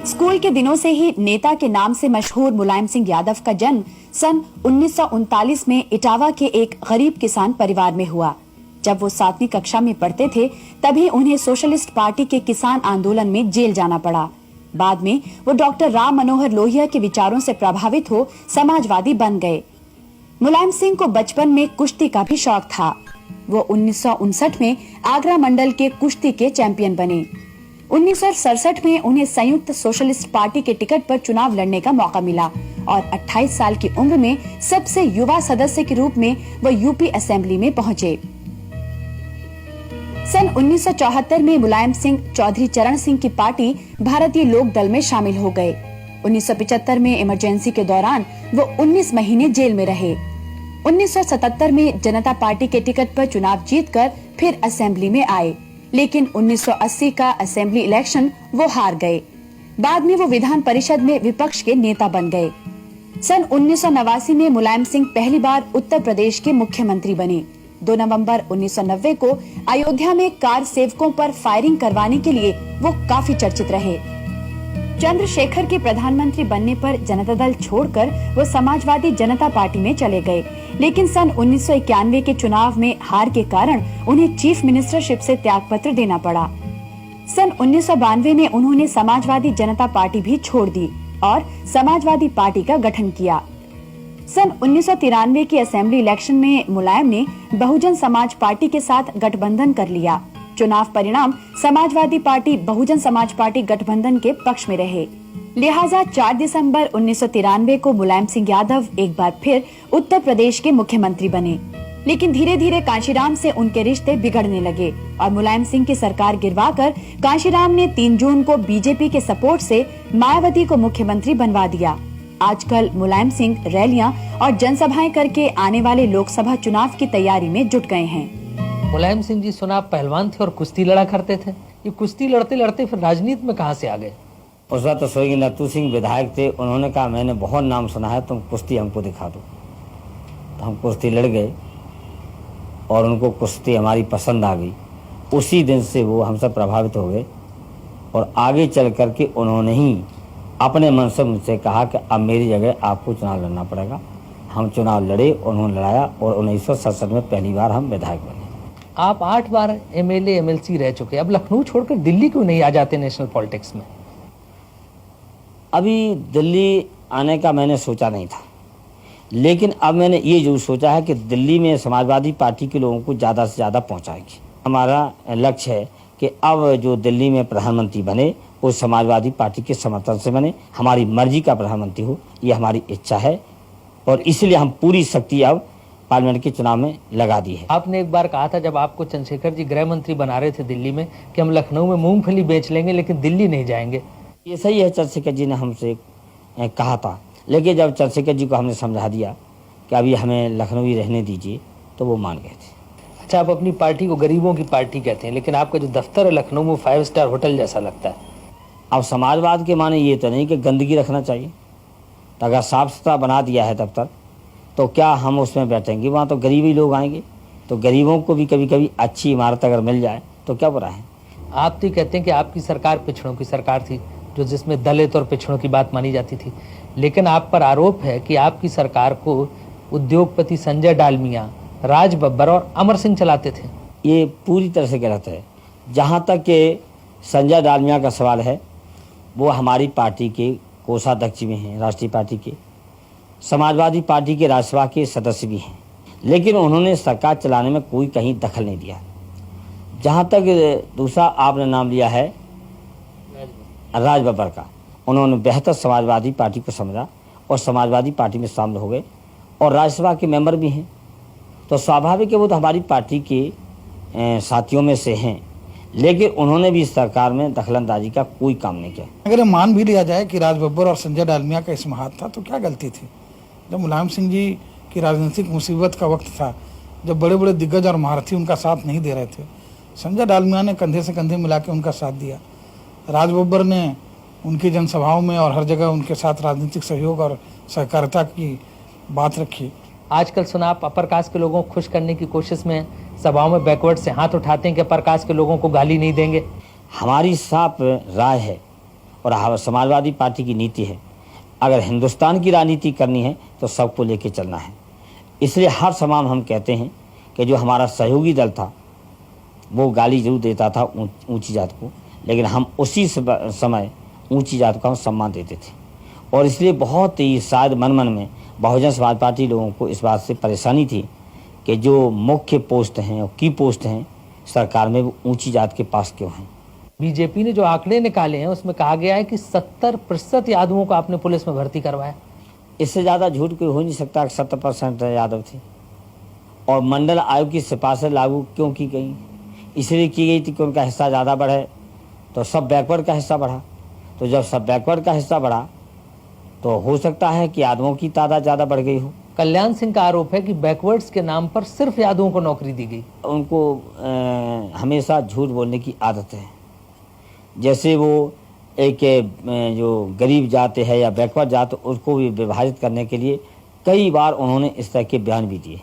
School के दिनों से ही नेता के नाम से मशहूर मुलायम सिंह यादव का जन्म सन 1939 में इटावा के एक गरीब किसान परिवार में हुआ। जब वो 7वीं कक्षा में पढ़ते थे तभी उन्हें सोशलिस्ट पार्टी के किसान आंदोलन में जेल जाना पड़ा। बाद में वो डॉक्टर राम मनोहर लोहिया के विचारों से प्रभावित हो समाजवादी बन गए। मुलायम सिंह को बचपन में कुश्ती का भी शौक था। वो 1959 में आगरा मंडल के कुश्ती के चैंपियन बने। 1967 में उन्हें संयुक्त सोशलिस्ट पार्टी के टिकट पर चुनाव लड़ने का मौका मिला और 28 साल की उम्र में सबसे युवा सदस्य के रूप में वो यूपी असेंबली में पहुंचे। सन 1974 में मुलायम सिंह चौधरी चरण सिंह की पार्टी भारतीय लोक दल में शामिल हो गए। 1975 में इमरजेंसी के दौरान वो 19 महीने जेल में रहे। 1977 में जनता पार्टी के टिकट पर चुनाव जीतकर फिर असेंबली में आए, लेकिन 1980 का असेंबली इलेक्शन वो हार गए। बाद में वो विधान परिषद में विपक्ष के नेता बन गए। सन 1989 में मुलायम सिंह पहली बार उत्तर प्रदेश के मुख्यमंत्री बने। 2 नवंबर 1990 को अयोध्या में कार सेवकों पर फायरिंग करवाने के लिए वो काफी चर्चित रहे। चंद्रशेखर के प्रधानमंत्री बनने पर जनता दल छोड़कर वो समाजवादी जनता पार्टी में चले गए, लेकिन सन 1991 के चुनाव में हार के कारण उन्हें चीफ मिनिस्टरशिप से त्यागपत्र देना पड़ा। सन 1992 में उन्होंने समाजवादी जनता पार्टी भी छोड़ दी और समाजवादी पार्टी का गठन किया। सन 1993 के असेंबली इलेक्शन में मुलायम ने बहुजन समाज पार्टी के साथ गठबंधन कर लिया। चुनाव परिणाम समाजवादी पार्टी बहुजन समाज पार्टी गठबंधन के पक्ष में रहे। लिहाजा 4 दिसंबर 1993 को मुलायम सिंह यादव एक बार फिर उत्तर प्रदेश के मुख्यमंत्री बने, लेकिन धीरे धीरे कांशीराम से उनके रिश्ते बिगड़ने लगे और मुलायम सिंह की सरकार गिरवाकर कांशीराम ने 3 जून को बीजेपी के सपोर्ट से मायावती को मुख्यमंत्री बनवा दिया। आजकल मुलायम सिंह रैलियां और जनसभाएं करके आने वाले लोकसभा चुनाव की तैयारी में जुट गए हैं। मुलायम सिंह जी सुना आप पहलवान थे और कुश्ती लड़ा करते थे। ये कुश्ती लड़ते लड़ते फिर राजनीति में कहां से आ गए? उस वक्त तो स्वर्गीय नत्थू सिंह विधायक थे। उन्होंने कहा मैंने बहुत नाम सुना है, तुम कुश्ती हमको दिखा दो। तो हम कुश्ती लड़ गए और उनको कुश्ती हमारी पसंद आ गई। उसी दिन से वो हमसे प्रभावित हो गए और आगे चल करके उन्होंने ही अपने मन से मुझसे कहा कि अब मेरी जगह आपको चुनाव लड़ना पड़ेगा। हम चुनाव लड़े, उन्होंने लड़ाया और 1967 में पहली बार हम विधायक बने। आप 8 बार एमएलए एमएलसी रह चुके, अब लखनऊ छोड़कर दिल्ली क्यों नहीं आ जाते नेशनल पॉलिटिक्स में? अभी दिल्ली आने का मैंने सोचा नहीं था, लेकिन अब मैंने ये जरूर सोचा है कि दिल्ली में समाजवादी पार्टी के लोगों को ज़्यादा से ज़्यादा पहुंचाएंगे। हमारा लक्ष्य है कि अब जो दिल्ली में प्रधानमंत्री बने वो समाजवादी पार्टी के समर्थन से बने, हमारी मर्जी का प्रधानमंत्री हो, ये हमारी इच्छा है और इसलिए हम पूरी शक्ति अब पार्लियामेंट के चुनाव में लगा दी है। आपने एक बार कहा था जब आपको चंद्रशेखर जी गृह मंत्री बना रहे थे दिल्ली में कि हम लखनऊ में मूंगफली बेच लेंगे लेकिन दिल्ली नहीं जाएंगे। ये सही है, चंद्रशेखर जी ने हमसे कहा था, लेकिन जब चंद्रशेखर जी को हमने समझा दिया कि अभी हमें लखनऊ ही रहने दीजिए तो वो मान गए थे। अच्छा, आप अपनी पार्टी को गरीबों की पार्टी कहते हैं, लेकिन आपका जो दफ्तर है लखनऊ में 5 स्टार होटल जैसा लगता है। अब समाजवाद के माने ये तो नहीं कि गंदगी रखना चाहिए, तो अगर साफ सुथरा बना दिया है दफ्तर तो क्या हम उसमें बैठेंगे? वहाँ तो गरीब ही लोग आएंगे, तो गरीबों को भी कभी कभी अच्छी इमारत अगर मिल जाए तो क्या बुरा है। आप तो कहते हैं कि आपकी सरकार पिछड़ों की सरकार थी, जो जिसमें दलित और पिछड़ों की बात मानी जाती थी, लेकिन आप पर आरोप है कि आपकी सरकार को उद्योगपति संजय डालमिया, राज बब्बर और अमर सिंह चलाते थे। ये पूरी तरह से गलत है। जहाँ तक कि संजय डालमिया का सवाल है, वो हमारी पार्टी के कोषाध्यक्ष भी हैं, राष्ट्रीय पार्टी के, समाजवादी पार्टी के राज्यसभा के सदस्य भी हैं, लेकिन उन्होंने सरकार चलाने में कोई कहीं दखल नहीं दिया। जहाँ तक दूसरा आपने नाम लिया है राज बब्बर का, उन्होंने बेहतर समाजवादी पार्टी को समझा और समाजवादी पार्टी में शामिल हो गए और राज्यसभा के मेंबर भी हैं, तो स्वाभाविक है वो तो हमारी पार्टी के साथियों में से हैं, लेकिन उन्होंने भी इस सरकार में दखलंदाजी का कोई काम नहीं किया। अगर मान भी लिया जाए कि राज बब्बर और संजय डालमिया का इसमें हाथ था तो क्या गलती थी? जब मुलायम सिंह जी की राजनीतिक मुसीबत का वक्त था, जब बड़े बड़े दिग्गज और महारथी उनका साथ नहीं दे रहे थे, संजय डालमिया ने कंधे से कंधे मिला के उनका साथ दिया। राज बब्बर ने उनकी जनसभाओं में और हर जगह उनके साथ राजनीतिक सहयोग और सहकारिता की बात रखी। आजकल सुना आप अपर कास्ट के लोगों को खुश करने की कोशिश में सभाओं में बैकवर्ड से हाथ उठाते हैं कि अपर कास्ट के लोगों को गाली नहीं देंगे। हमारी साफ राय है और समाजवादी पार्टी की नीति है, अगर हिंदुस्तान की राजनीति करनी है तो सबको लेके चलना है। इसलिए हर समय हम कहते हैं कि जो हमारा सहयोगी दल था वो गाली जरूर देता था ऊंची जात को, लेकिन हम उसी समय ऊंची जात को हम सम्मान देते थे। और इसलिए बहुत ही शायद मन में बहुजन समाज पार्टी लोगों को इस बात से परेशानी थी कि जो मुख्य पोस्ट हैं और की पोस्ट हैं सरकार में वो ऊंची जात के पास क्यों हैं। बीजेपी ने जो आंकड़े निकाले हैं उसमें कहा गया है कि 70% यादवों को आपने पुलिस में भर्ती करवाया। इससे ज़्यादा झूठ कोई हो नहीं सकता कि 70% यादव थे। और मंडल आयोग की सिफारिशें लागू क्यों की गई? इसलिए की गई थी कि उनका हिस्सा ज़्यादा बढ़े तो सब बैकवर्ड का हिस्सा बढ़ा। तो जब सब बैकवर्ड का हिस्सा बढ़ा तो हो सकता है कि यादवों की तादाद ज़्यादा बढ़ गई हो। कल्याण सिंह का आरोप है कि बैकवर्ड्स के नाम पर सिर्फ यादवों को नौकरी दी गई। उनको हमेशा झूठ बोलने की आदत है। जैसे वो एक जो गरीब जात है या बैकवर्ड जात उसको भी विभाजित करने के लिए कई बार उन्होंने इस तरह के बयान भी दिए।